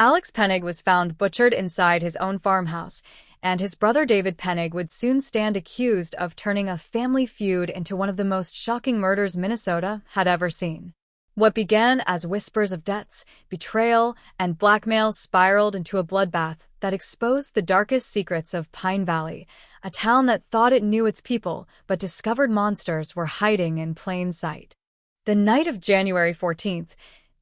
Alex Pennig was found butchered inside his own farmhouse, and his brother David Pennig would soon stand accused of turning a family feud into one of the most shocking murders Minnesota had ever seen. What began as whispers of debts, betrayal, and blackmail spiraled into a bloodbath that exposed the darkest secrets of Pine Valley, a town that thought it knew its people but discovered monsters were hiding in plain sight. The night of January 14th,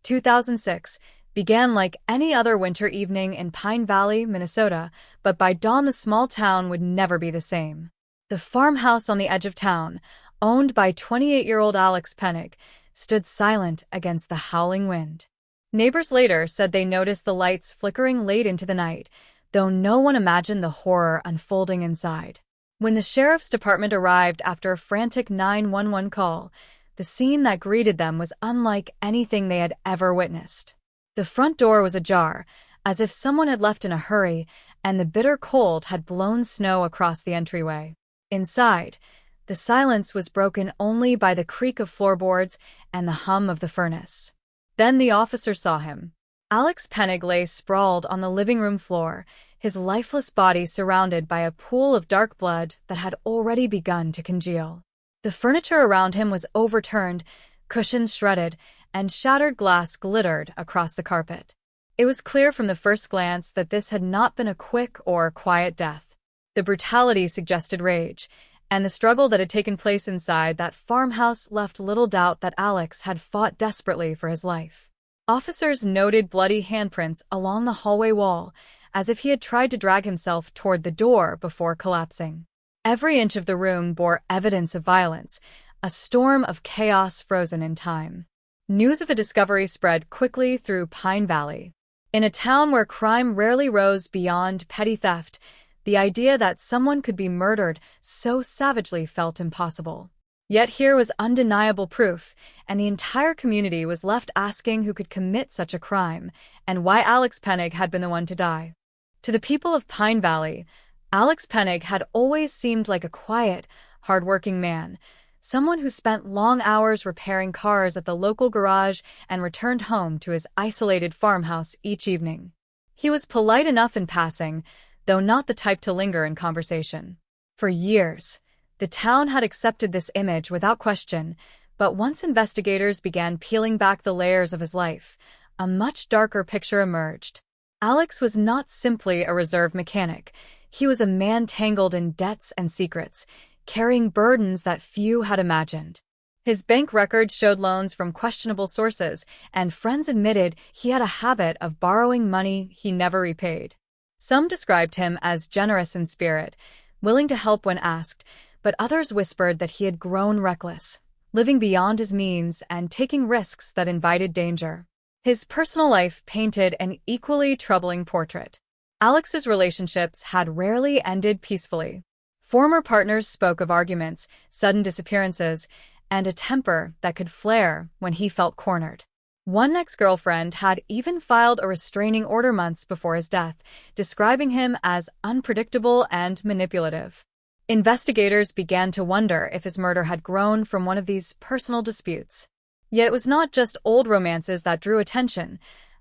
2006, began like any other winter evening in Pine Valley, Minnesota, but by dawn the small town would never be the same. The farmhouse on the edge of town, owned by 28-year-old Alex Pennig, stood silent against the howling wind. Neighbors later said they noticed the lights flickering late into the night, though no one imagined the horror unfolding inside. When the sheriff's department arrived after a frantic 911 call, the scene that greeted them was unlike anything they had ever witnessed. The front door was ajar, as if someone had left in a hurry, and the bitter cold had blown snow across the entryway. Inside, the silence was broken only by the creak of floorboards and the hum of the furnace. Then the officer saw him. Alex Pennig lay sprawled on the living room floor, his lifeless body surrounded by a pool of dark blood that had already begun to congeal. The furniture around him was overturned, cushions shredded, and shattered glass glittered across the carpet. It was clear from the first glance that this had not been a quick or quiet death. The brutality suggested rage, and the struggle that had taken place inside that farmhouse left little doubt that Alex had fought desperately for his life. Officers noted bloody handprints along the hallway wall, as if he had tried to drag himself toward the door before collapsing. Every inch of the room bore evidence of violence, a storm of chaos frozen in time. News of the discovery spread quickly through Pine Valley. In a town where crime rarely rose beyond petty theft, the idea that someone could be murdered so savagely felt impossible. Yet here was undeniable proof, and the entire community was left asking who could commit such a crime, and why Alex Pennig had been the one to die. To the people of Pine Valley, Alex Pennig had always seemed like a quiet, hard-working man, someone who spent long hours repairing cars at the local garage and returned home to his isolated farmhouse each evening. He was polite enough in passing, though not the type to linger in conversation. For years, the town had accepted this image without question, but once investigators began peeling back the layers of his life, a much darker picture emerged. Alex was not simply a reserve mechanic. He was a man tangled in debts and secrets, carrying burdens that few had imagined. His bank records showed loans from questionable sources, and friends admitted he had a habit of borrowing money he never repaid. Some described him as generous in spirit, willing to help when asked, but others whispered that he had grown reckless, living beyond his means and taking risks that invited danger. His personal life painted an equally troubling portrait. Alex's relationships had rarely ended peacefully. Former partners spoke of arguments, sudden disappearances, and a temper that could flare when he felt cornered. One ex-girlfriend had even filed a restraining order months before his death, describing him as unpredictable and manipulative. Investigators began to wonder if his murder had grown from one of these personal disputes. Yet it was not just old romances that drew attention.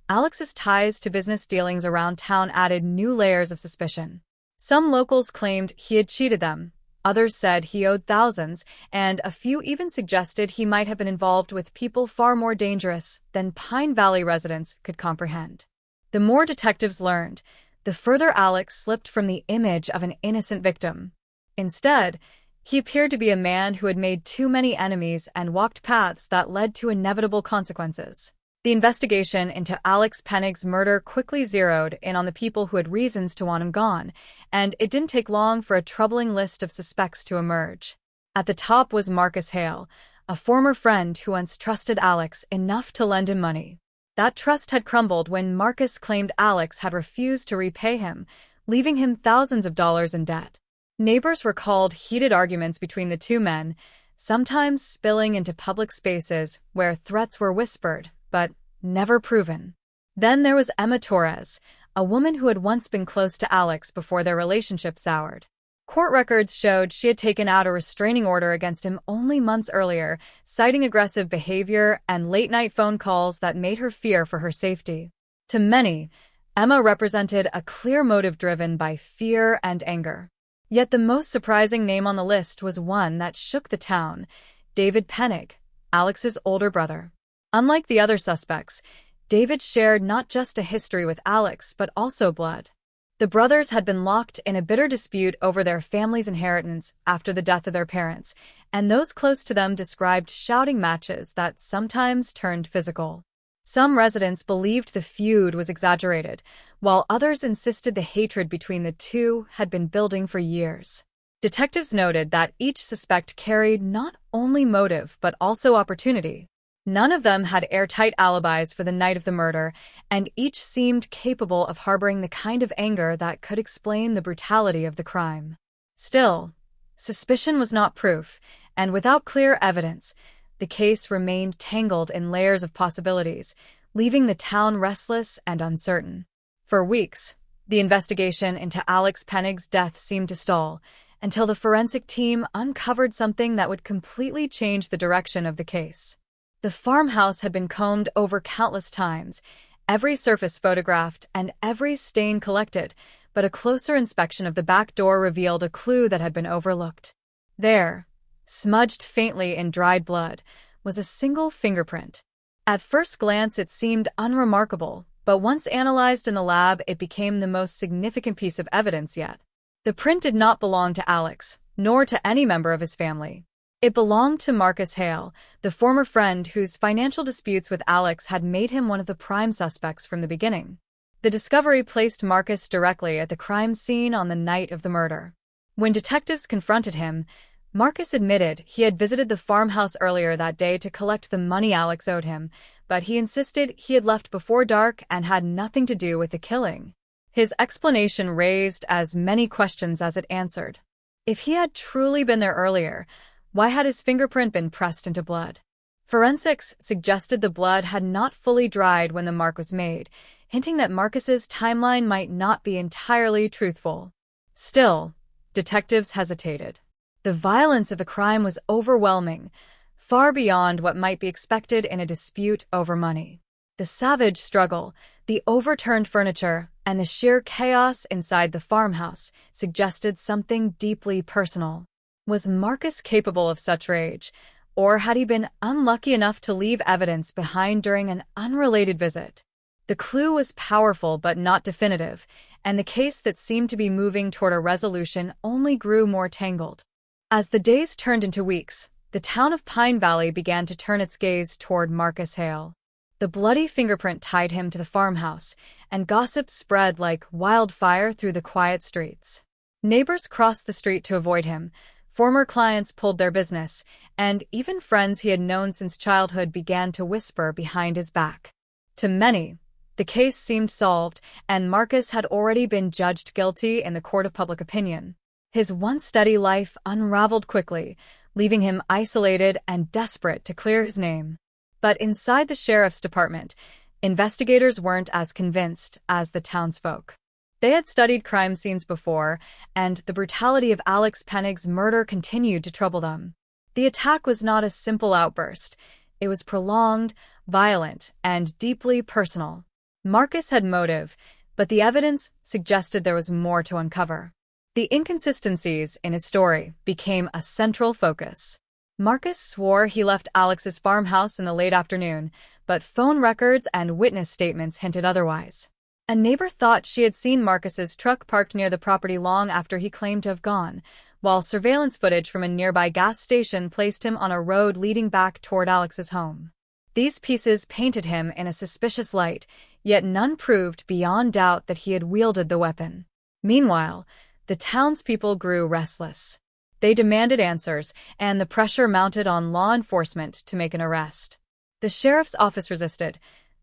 Alex's ties to business dealings around town added new layers of suspicion. Some locals claimed he had cheated them. Others said he owed thousands, and a few even suggested he might have been involved with people far more dangerous than Pine Valley residents could comprehend. The more detectives learned, the further Alex slipped from the image of an innocent victim. Instead, he appeared to be a man who had made too many enemies and walked paths that led to inevitable consequences. The investigation into Alex Pennig's murder quickly zeroed in on the people who had reasons to want him gone, and it didn't take long for a troubling list of suspects to emerge. At the top was Marcus Hale, a former friend who once trusted Alex enough to lend him money. That trust had crumbled when Marcus claimed Alex had refused to repay him, leaving him thousands of dollars in debt. Neighbors recalled heated arguments between the two men, sometimes spilling into public spaces where threats were whispered but never proven. Then there was Emma Torres, a woman who had once been close to Alex before their relationship soured. Court records showed she had taken out a restraining order against him only months earlier, citing aggressive behavior and late-night phone calls that made her fear for her safety. To many, Emma represented a clear motive driven by fear and anger. Yet the most surprising name on the list was one that shook the town: David Pennig, Alex's older brother. Unlike the other suspects, David shared not just a history with Alex but also blood. The brothers had been locked in a bitter dispute over their family's inheritance after the death of their parents, and those close to them described shouting matches that sometimes turned physical. Some residents believed the feud was exaggerated, while others insisted the hatred between the two had been building for years. Detectives noted that each suspect carried not only motive but also opportunity. None of them had airtight alibis for the night of the murder, and each seemed capable of harboring the kind of anger that could explain the brutality of the crime. Still, suspicion was not proof, and without clear evidence, the case remained tangled in layers of possibilities, leaving the town restless and uncertain. For weeks, the investigation into Alex Pennig's death seemed to stall, until the forensic team uncovered something that would completely change the direction of the case. The farmhouse had been combed over countless times, every surface photographed and every stain collected, but a closer inspection of the back door revealed a clue that had been overlooked. There, smudged faintly in dried blood, was a single fingerprint. At first glance it seemed unremarkable, but once analyzed in the lab it became the most significant piece of evidence yet. The print did not belong to Alex, nor to any member of his family. It belonged to Marcus Hale, the former friend whose financial disputes with Alex had made him one of the prime suspects from the beginning. The discovery placed Marcus directly at the crime scene on the night of the murder. When detectives confronted him, Marcus admitted he had visited the farmhouse earlier that day to collect the money Alex owed him, but he insisted he had left before dark and had nothing to do with the killing. His explanation raised as many questions as it answered. If he had truly been there earlier, why had his fingerprint been pressed into blood? Forensics suggested the blood had not fully dried when the mark was made, hinting that Marcus's timeline might not be entirely truthful. Still, detectives hesitated. The violence of the crime was overwhelming, far beyond what might be expected in a dispute over money. The savage struggle, the overturned furniture, and the sheer chaos inside the farmhouse suggested something deeply personal. Was Marcus capable of such rage, or had he been unlucky enough to leave evidence behind during an unrelated visit? The clue was powerful but not definitive, and the case that seemed to be moving toward a resolution only grew more tangled. As the days turned into weeks, the town of Pine Valley began to turn its gaze toward Marcus Hale. The bloody fingerprint tied him to the farmhouse, and gossip spread like wildfire through the quiet streets. Neighbors crossed the street to avoid him, former clients pulled their business, and even friends he had known since childhood began to whisper behind his back. To many, the case seemed solved, and Marcus had already been judged guilty in the court of public opinion. His once steady life unraveled quickly, leaving him isolated and desperate to clear his name. But inside the sheriff's department, investigators weren't as convinced as the townsfolk. They had studied crime scenes before, and the brutality of Alex Pennig's murder continued to trouble them. The attack was not a simple outburst. It was prolonged, violent, and deeply personal. Marcus had motive, but the evidence suggested there was more to uncover. The inconsistencies in his story became a central focus. Marcus swore he left Alex's farmhouse in the late afternoon, but phone records and witness statements hinted otherwise. A neighbor thought she had seen Marcus's truck parked near the property long after he claimed to have gone, while surveillance footage from a nearby gas station placed him on a road leading back toward Alex's home. These pieces painted him in a suspicious light, yet none proved beyond doubt that he had wielded the weapon. Meanwhile, the townspeople grew restless. They demanded answers, and the pressure mounted on law enforcement to make an arrest. The sheriff's office resisted,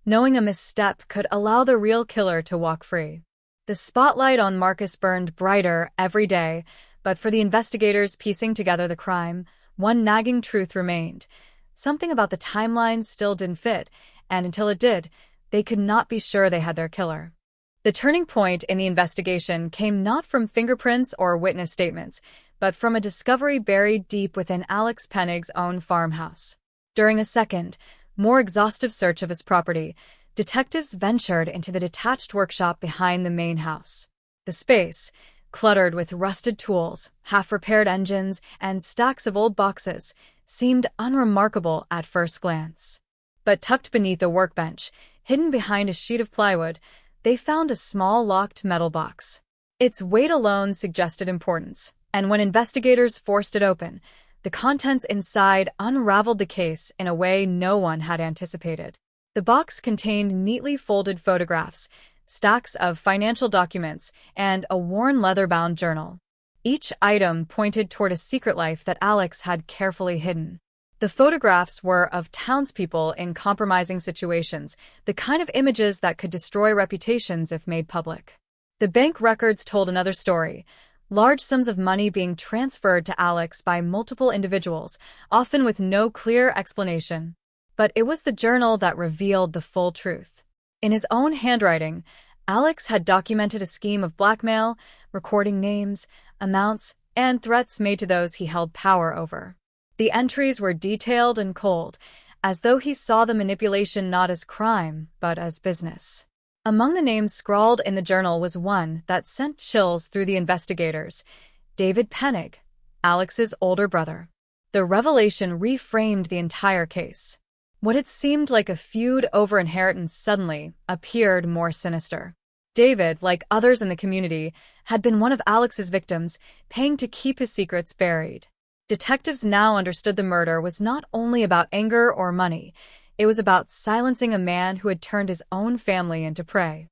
knowing a misstep could allow the real killer to walk free. The spotlight on Marcus burned brighter every day, but for the investigators piecing together the crime, one nagging truth remained. Something about the timeline still didn't fit, and until it did, they could not be sure they had their killer. The turning point in the investigation came not from fingerprints or witness statements, but from a discovery buried deep within Alex Pennig's own farmhouse. During a second, more exhaustive search of his property, Detectives ventured into the detached workshop behind the main house. The space, cluttered with rusted tools, half-repaired engines, and stacks of old boxes, seemed unremarkable at first glance. But tucked beneath a workbench, hidden behind a sheet of plywood, they found a small locked metal box. Its weight alone suggested importance, and when investigators forced it open, the contents inside unraveled the case in a way no one had anticipated. The box contained neatly folded photographs, stacks of financial documents, and a worn leather-bound journal. Each item pointed toward a secret life that Alex had carefully hidden. The photographs were of townspeople in compromising situations, the kind of images that could destroy reputations if made public. The bank records told another story, large sums of money being transferred to Alex by multiple individuals, often with no clear explanation. But it was the journal that revealed the full truth. In his own handwriting, Alex had documented a scheme of blackmail, recording names, amounts, and threats made to those he held power over. The entries were detailed and cold, as though he saw the manipulation not as crime, but as business. Among the names scrawled in the journal was one that sent chills through the investigators: David Pennig, Alex's older brother. The revelation reframed the entire case. What had seemed like a feud over inheritance suddenly appeared more sinister. David, like others in the community, had been one of Alex's victims, paying to keep his secrets buried. Detectives now understood the murder was not only about anger or money, it was about silencing a man who had turned his own family into prey.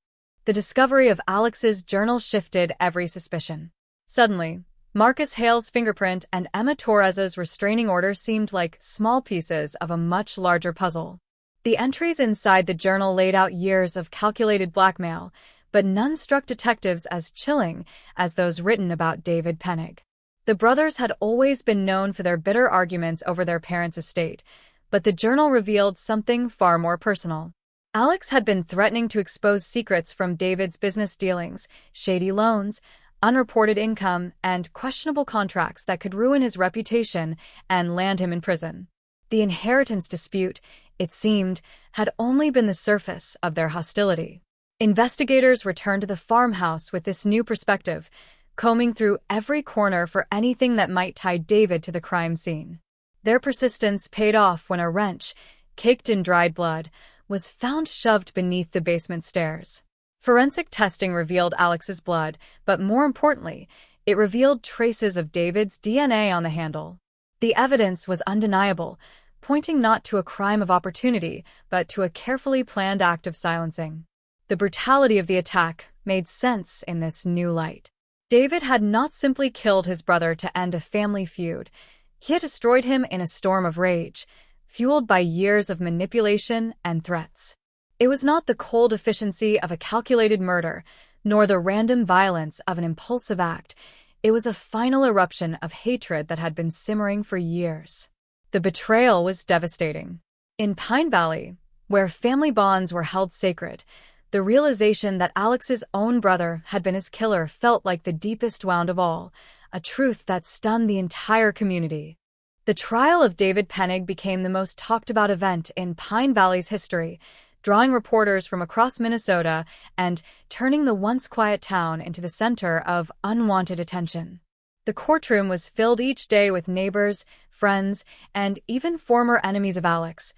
The discovery of Alex's journal shifted every suspicion. Suddenly, Marcus Hale's fingerprint and Emma Torres's restraining order seemed like small pieces of a much larger puzzle. The entries inside the journal laid out years of calculated blackmail, but none struck detectives as chilling as those written about David Pennig. The brothers had always been known for their bitter arguments over their parents' estate, but the journal revealed something far more personal. Alex had been threatening to expose secrets from David's business dealings, shady loans, unreported income, and questionable contracts that could ruin his reputation and land him in prison. The inheritance dispute, it seemed, had only been the surface of their hostility. Investigators returned to the farmhouse with this new perspective, combing through every corner for anything that might tie David to the crime scene. Their persistence paid off when a wrench, caked in dried blood, was found shoved beneath the basement stairs. Forensic testing revealed Alex's blood, but more importantly, it revealed traces of David's DNA on the handle. The evidence was undeniable, pointing not to a crime of opportunity, but to a carefully planned act of silencing. The brutality of the attack made sense in this new light. David had not simply killed his brother to end a family feud. He had destroyed him in a storm of rage, fueled by years of manipulation and threats. It was not the cold efficiency of a calculated murder, nor the random violence of an impulsive act. It was a final eruption of hatred that had been simmering for years. The betrayal was devastating. In Pine Valley, where family bonds were held sacred, the realization that Alex's own brother had been his killer felt like the deepest wound of all, a truth that stunned the entire community. The trial of David Pennig became the most talked-about event in Pine Valley's history, drawing reporters from across Minnesota and turning the once quiet town into the center of unwanted attention. The courtroom was filled each day with neighbors, friends, and even former enemies of Alex,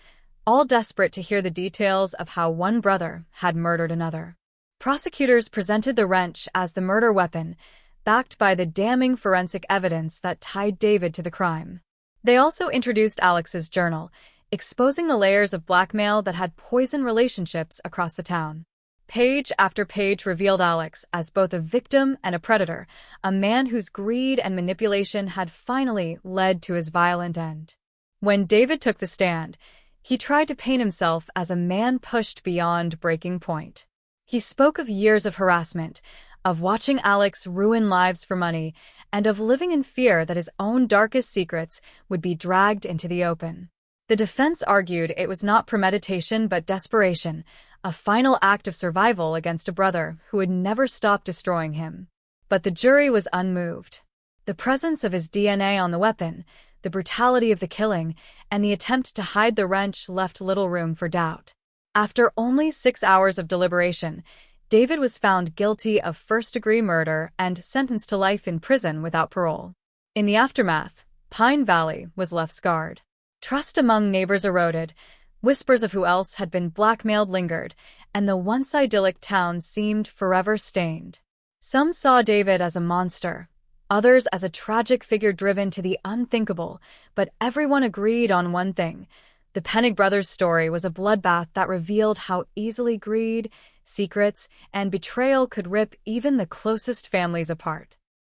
all desperate to hear the details of how one brother had murdered another. Prosecutors presented the wrench as the murder weapon, backed by the damning forensic evidence that tied David to the crime. They also introduced Alex's journal, exposing the layers of blackmail that had poisoned relationships across the town. Page after page revealed Alex as both a victim and a predator, a man whose greed and manipulation had finally led to his violent end. When David took the stand, he tried to paint himself as a man pushed beyond breaking point. He spoke of years of harassment, of watching Alex ruin lives for money, and of living in fear that his own darkest secrets would be dragged into the open. The defense argued it was not premeditation but desperation, a final act of survival against a brother who would never stop destroying him. But the jury was unmoved. The presence of his DNA on the weapon, the brutality of the killing, and the attempt to hide the wrench left little room for doubt. After only 6 hours of deliberation, David was found guilty of first-degree murder and sentenced to life in prison without parole. In the aftermath, Pine Valley was left scarred. Trust among neighbors eroded, whispers of who else had been blackmailed lingered, and the once idyllic town seemed forever stained. Some saw David as a monster, others as a tragic figure driven to the unthinkable, but everyone agreed on one thing. The Pennig brothers' story was a bloodbath that revealed how easily greed, secrets, and betrayal could rip even the closest families apart.